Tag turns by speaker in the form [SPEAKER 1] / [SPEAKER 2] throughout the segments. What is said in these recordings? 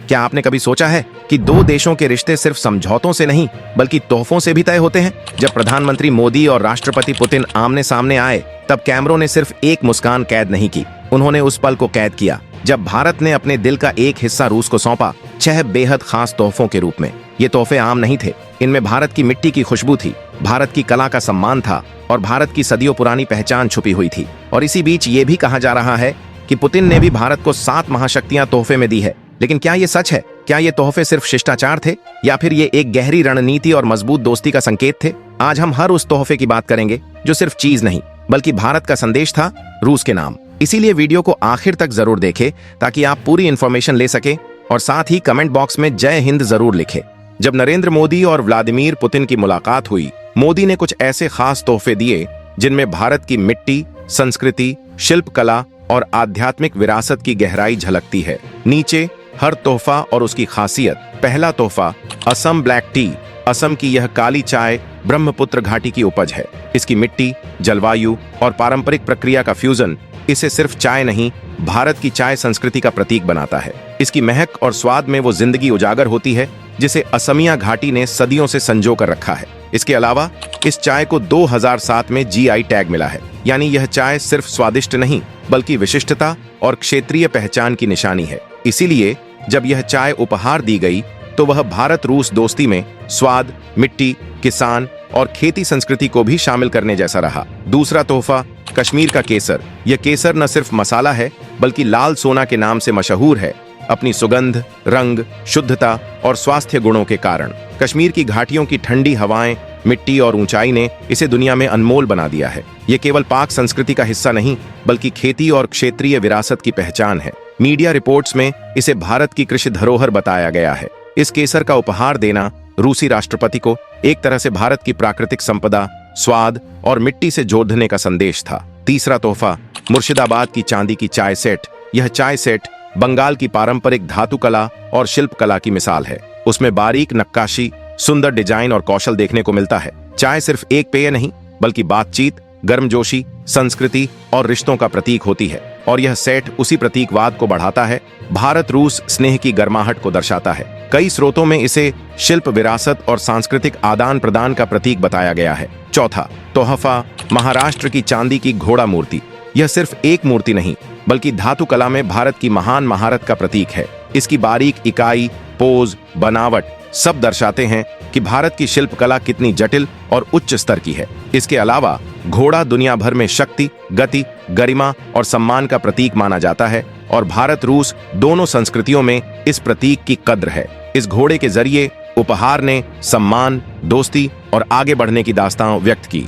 [SPEAKER 1] क्या आपने कभी सोचा है कि दो देशों के रिश्ते सिर्फ समझौतों से नहीं बल्कि तोहफों से भी तय होते हैं? जब प्रधानमंत्री मोदी और राष्ट्रपति पुतिन आमने सामने आए तब कैमरों ने सिर्फ एक मुस्कान कैद नहीं की, उन्होंने उस पल को कैद किया जब भारत ने अपने दिल का एक हिस्सा रूस को सौंपा, 6 बेहद खास तोहफों के रूप में। ये तोहफे आम नहीं थे, इनमें भारत की मिट्टी की खुशबू थी, भारत की कला का सम्मान था और भारत की सदियों पुरानी पहचान छुपी हुई थी। और इसी बीच ये भी कहा जा रहा है कि पुतिन ने भी भारत को 7 महाशक्तियां तोहफे में दी है। लेकिन क्या ये सच है? क्या ये तोहफे सिर्फ शिष्टाचार थे या फिर ये एक गहरी रणनीति और मजबूत दोस्ती का संकेत थे? आज हम हर उस तोहफे की बात करेंगे जो सिर्फ चीज नहीं बल्कि भारत का संदेश था, रूस के नाम। इसीलिए वीडियो को आखिर तक जरूर देखें ताकि आप पूरी इंफॉर्मेशन ले सके और साथ ही कमेंट बॉक्स में जय हिंद जरूर लिखें। जब नरेंद्र मोदी और व्लादिमीर पुतिन की मुलाकात हुई, मोदी ने कुछ ऐसे खास तोहफे दिए जिनमें भारत की मिट्टी, संस्कृति, शिल्पकला और आध्यात्मिक विरासत की गहराई झलकती है। नीचे हर तोहफा और उसकी खासियत। पहला तोहफा, असम ब्लैक टी। असम की यह काली चाय ब्रह्मपुत्र घाटी की उपज है। इसकी मिट्टी, जलवायु और पारंपरिक प्रक्रिया का फ्यूजन इसे सिर्फ चाय नहीं, भारत की चाय संस्कृति का प्रतीक बनाता है। इसकी महक और स्वाद में वो जिंदगी उजागर होती है जिसे असमिया घाटी ने सदियों से संजो कर रखा है। इसके अलावा इस चाय को 2007 में जीआई टैग मिला है, यानी यह चाय सिर्फ स्वादिष्ट नहीं बल्कि विशिष्टता और क्षेत्रीय पहचान की निशानी है। इसीलिए जब यह चाय उपहार दी गई तो वह भारत रूस दोस्ती में स्वाद, मिट्टी, किसान और खेती संस्कृति को भी शामिल करने जैसा रहा। दूसरा तोहफा, कश्मीर का केसर। यह केसर न सिर्फ मसाला है बल्कि लाल सोना के नाम से मशहूर है, अपनी सुगंध, रंग, शुद्धता और स्वास्थ्य गुणों के कारण। कश्मीर की घाटियों की ठंडी हवाएं, मिट्टी और ऊंचाई ने इसे दुनिया में अनमोल बना दिया है। ये केवल पाक संस्कृति का हिस्सा नहीं बल्कि खेती और क्षेत्रीय विरासत की पहचान है। मीडिया रिपोर्ट्स में इसे भारत की कृषि धरोहर बताया गया है। इस केसर का उपहार देना रूसी राष्ट्रपति को एक तरह से भारत की प्राकृतिक संपदा, स्वाद और मिट्टी से जोड़ने का संदेश था। तीसरा तोहफा, मुर्शिदाबाद की चांदी की चाय सेट। यह चाय सेट बंगाल की पारंपरिक धातु कला और शिल्प कला की मिसाल है। उसमें बारीक नक्काशी, सुंदर डिजाइन और कौशल देखने को मिलता है। चाय सिर्फ एक पेय नहीं बल्कि बातचीत, गर्मजोशी, संस्कृति और रिश्तों का प्रतीक होती है। और यह सेट उसी प्रतीकवाद को बढ़ाता है, भारत रूस स्नेह की गर्माहट को दर्शाता है। कई स्रोतों में इसे शिल्प विरासत और सांस्कृतिक आदान प्रदान का प्रतीक बताया गया है। चौथा तोहफा, महाराष्ट्र की चांदी की घोड़ा मूर्ति। यह सिर्फ एक मूर्ति नहीं बल्कि धातु कला में भारत की महान महारत का प्रतीक है। इसकी बारीक इकाई, पोज, बनावट सब दर्शाते हैं कि भारत की शिल्पकला कितनी जटिल और उच्च स्तर की है। इसके अलावा घोड़ा दुनिया भर में शक्ति, गति, गरिमा और सम्मान का प्रतीक माना जाता है और भारत रूस दोनों संस्कृतियों में इस प्रतीक की कद्र है। इस घोड़े के जरिए उपहार ने सम्मान, दोस्ती और आगे बढ़ने की दास्तां व्यक्त की।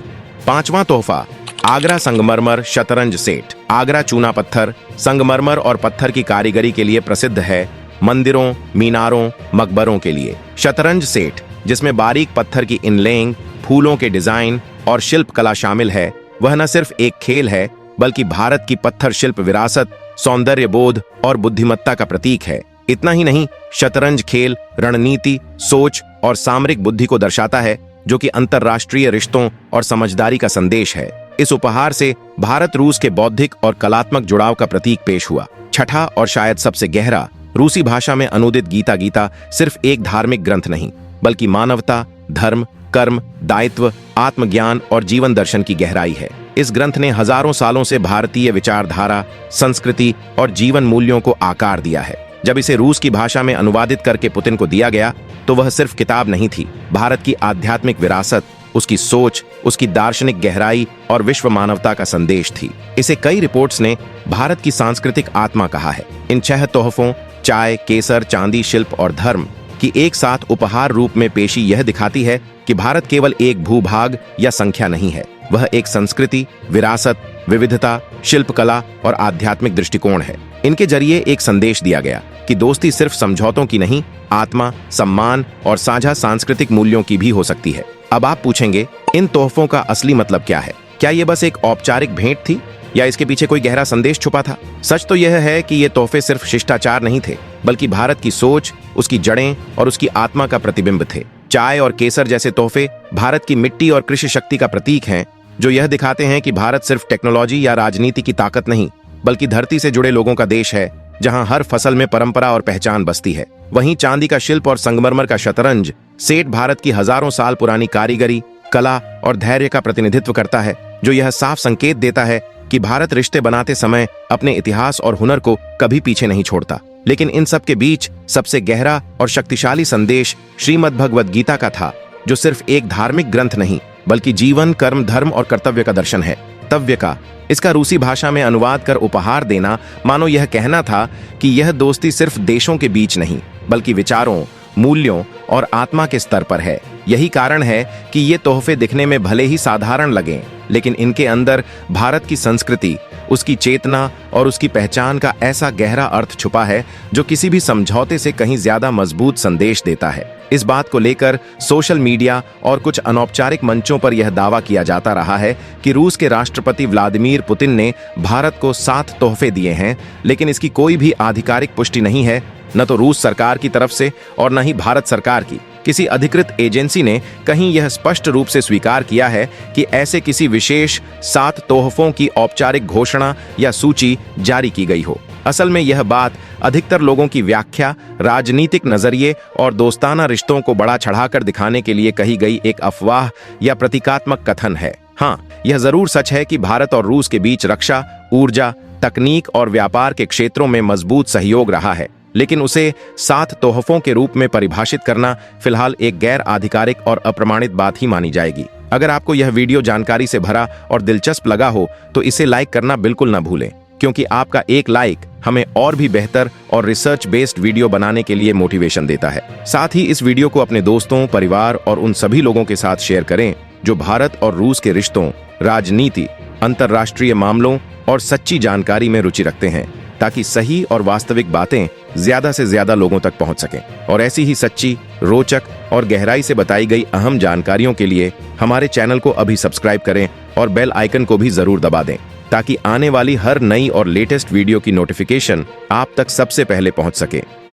[SPEAKER 1] पांचवां तोहफा, आगरा संगमरमर शतरंज सेट। आगरा चूना पत्थर, संगमरमर और पत्थर की कारीगरी के लिए प्रसिद्ध है, मंदिरों, मीनारों, मकबरों के लिए। शतरंज सेट, जिसमें बारीक पत्थर की इनलेइंग, फूलों के डिजाइन और शिल्प कला शामिल है, वह न सिर्फ एक खेल है बल्कि भारत की पत्थर शिल्प विरासत, सौंदर्य बोध और बुद्धिमत्ता का प्रतीक है। इतना ही नहीं, शतरंज खेल रणनीति, सोच और सामरिक बुद्धि को दर्शाता है जो कि अंतरराष्ट्रीय रिश्तों और समझदारी का संदेश है। इस उपहार से भारत रूस के बौद्धिक और कलात्मक जुड़ाव का प्रतीक पेश हुआ। छठा और शायद सबसे गहरा, रूसी भाषा में अनुदित गीता सिर्फ एक धार्मिक ग्रंथ नहीं बल्कि मानवता, धर्म, कर्म, दायित्व, आत्मज्ञान और जीवन दर्शन की गहराई है। इस ग्रंथ ने हजारों सालों से भारतीय विचारधारा, संस्कृति और जीवन मूल्यों को आकार दिया है। जब इसे रूस की भाषा में अनुवादित करके पुतिन को दिया गया तो वह सिर्फ किताब नहीं थी, भारत की आध्यात्मिक विरासत, उसकी सोच, उसकी दार्शनिक गहराई और विश्व मानवता का संदेश थी। इसे कई रिपोर्ट्स ने भारत की सांस्कृतिक आत्मा कहा है। इन 6 तोहफों, चाय, केसर, चांदी, शिल्प और धर्म की एक साथ उपहार रूप में पेशी यह दिखाती है कि भारत केवल एक भूभाग या संख्या नहीं है, वह एक संस्कृति, विरासत, विविधता, शिल्पकला और आध्यात्मिक दृष्टिकोण है। इनके जरिए एक संदेश दिया गया कि दोस्ती सिर्फ समझौतों की नहीं, आत्मा, सम्मान और साझा सांस्कृतिक मूल्यों की भी हो सकती है। अब आप पूछेंगे, इन तोहफों का असली मतलब क्या है? क्या ये बस एक औपचारिक भेंट थी या इसके पीछे कोई गहरा संदेश छुपा था? सच तो यह है कि ये तोहफे सिर्फ शिष्टाचार नहीं थे बल्कि भारत की सोच, उसकी जड़ें और उसकी आत्मा का प्रतिबिंब थे। चाय और केसर जैसे तोहफे भारत की मिट्टी और कृषि शक्ति का प्रतीक हैं, जो यह दिखाते हैं कि भारत सिर्फ टेक्नोलॉजी या राजनीति की ताकत नहीं बल्कि धरती से जुड़े लोगों का देश है जहां हर फसल में परंपरा और पहचान बसती है। वहीं चांदी का शिल्प और संगमरमर का शतरंज सेठ भारत की हजारों साल पुरानी कारीगरी, कला और धैर्य का प्रतिनिधित्व करता है, जो यह साफ संकेत देता है कि भारत रिश्ते बनाते समय अपने इतिहास और हुनर को कभी पीछे नहीं छोड़ता। लेकिन इन सब के बीच सबसे गहरा और शक्तिशाली संदेश श्रीमद् भगवद गीता का था, जो सिर्फ एक धार्मिक ग्रंथ नहीं बल्कि जीवन, कर्म, धर्म और कर्तव्य का दर्शन है। तव्य का इसका रूसी भाषा में अनुवाद कर उपहार देना मानो यह कहना था कि यह दोस्ती सिर्फ देशों के बीच नहीं बल्कि विचारों, मूल्यों और आत्मा के स्तर पर है। यही कारण है कि ये तोहफे दिखने में भले ही साधारण लगें, लेकिन इनके अंदर भारत की संस्कृति, उसकी चेतना और उसकी पहचान का ऐसा गहरा अर्थ छुपा है जो किसी भी समझौते से कहीं ज्यादा मजबूत संदेश देता है। इस बात को लेकर सोशल मीडिया और कुछ अनौपचारिक मंचों पर यह दावा किया जाता रहा है कि रूस के राष्ट्रपति व्लादिमीर पुतिन ने भारत को 7 तोहफे दिए हैं, लेकिन इसकी कोई भी आधिकारिक पुष्टि नहीं है, न तो रूस सरकार की तरफ से और न ही भारत सरकार की किसी अधिकृत एजेंसी ने कहीं यह स्पष्ट रूप से स्वीकार किया है कि ऐसे किसी विशेष 7 तोहफों की औपचारिक घोषणा या सूची जारी की गई हो। असल में यह बात अधिकतर लोगों की व्याख्या, राजनीतिक नजरिए और दोस्ताना रिश्तों को बड़ा चढ़ाकर दिखाने के लिए कही गई एक अफवाह या प्रतीकात्मक कथन है। हाँ, यह जरूर सच है कि भारत और रूस के बीच रक्षा, ऊर्जा, तकनीक और व्यापार के क्षेत्रों में मजबूत सहयोग रहा है, लेकिन उसे 7 तोहफों के रूप में परिभाषित करना फिलहाल एक गैर आधिकारिक और अप्रमाणित बात ही मानी जाएगी। अगर आपको यह वीडियो जानकारी से भरा और दिलचस्प लगा हो तो इसे लाइक करना बिल्कुल न भूलें, क्योंकि आपका एक लाइक हमें और भी बेहतर और रिसर्च बेस्ड वीडियो बनाने के लिए मोटिवेशन देता है। साथ ही इस वीडियो को अपने दोस्तों, परिवार और उन सभी लोगों के साथ शेयर करें जो भारत और रूस के रिश्तों, राजनीति, अंतर्राष्ट्रीय मामलों और सच्ची जानकारी में रुचि रखते हैं, ताकि सही और वास्तविक बातें ज्यादा से ज्यादा लोगों तक पहुंच सकें। और ऐसी ही सच्ची, रोचक और गहराई से बताई गई अहम जानकारियों के लिए हमारे चैनल को अभी सब्सक्राइब करें और बेल आइकन को भी जरूर दबा दें, ताकि आने वाली हर नई और लेटेस्ट वीडियो की नोटिफिकेशन आप तक सबसे पहले पहुंच सके।